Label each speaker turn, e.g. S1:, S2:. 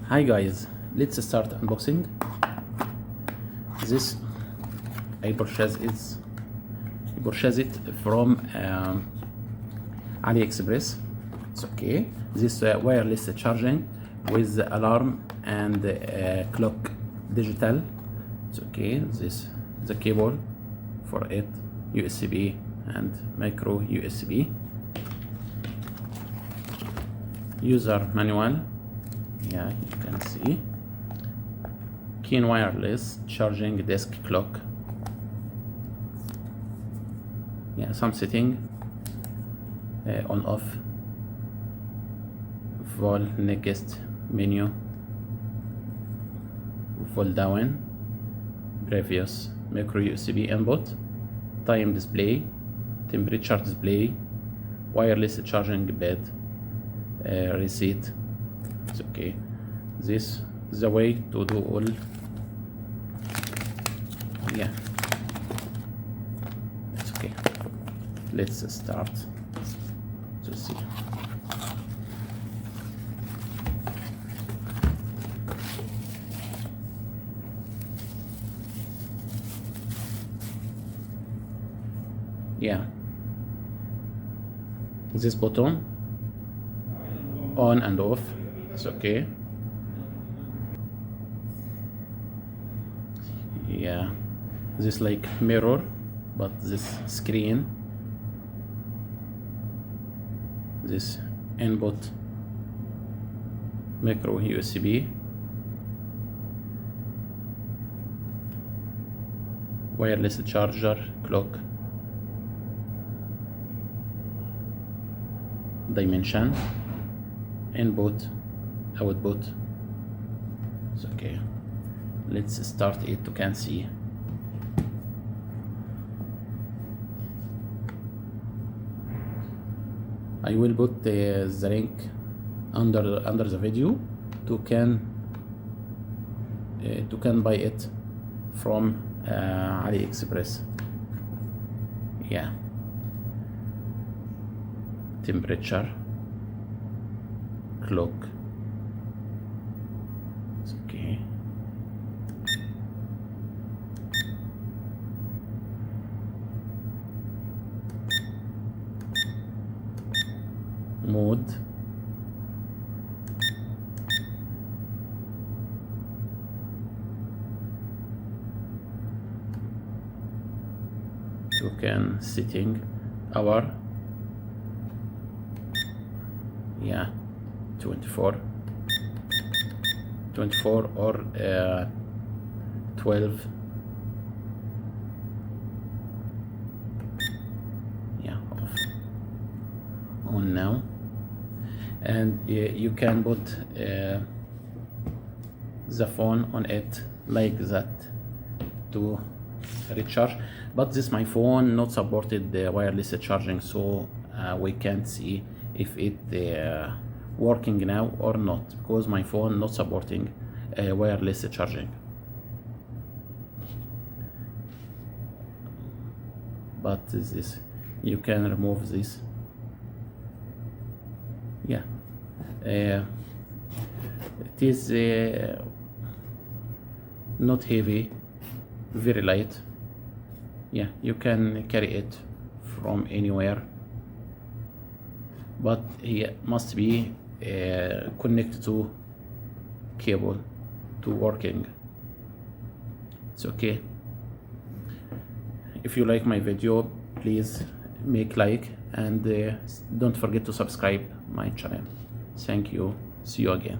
S1: Hi guys, let's start unboxing. This I purchased it from AliExpress. It's okay. This wireless charging with the alarm and clock digital. It's okay. This the cable for it, USB and micro USB. User manual. Yeah, you can see. Keen wireless charging desk clock. Yeah, some setting on off. Vol next menu. Vol down. Previous micro USB input. Time display. Temperature display. Wireless charging bed. Receipt. It's okay. This is the way to do all. Yeah, it's okay. Let's start to see. Yeah, this button on and off. It's okay. Yeah, this like mirror, but this screen, this input micro USB, wireless charger, clock, dimension, input, output. It's okay. Let's start it. You can see. I will put the link under the video to can buy it from AliExpress. Yeah. Temperature, clock. It's okay. Mode, you can setting hour. Yeah, 24 or 12. Yeah, off, on now. And you can put the phone on it like that to recharge, but this my phone not supported the wireless charging, so we can't see if it working now or not, because my phone not supporting wireless charging. But this you can remove this. Yeah, it is not heavy, very light. Yeah, you can carry it from anywhere, but it must be connected to cable to working. It's okay. If you like my video, please make like and don't forget to subscribe my channel. Thank you. See you again.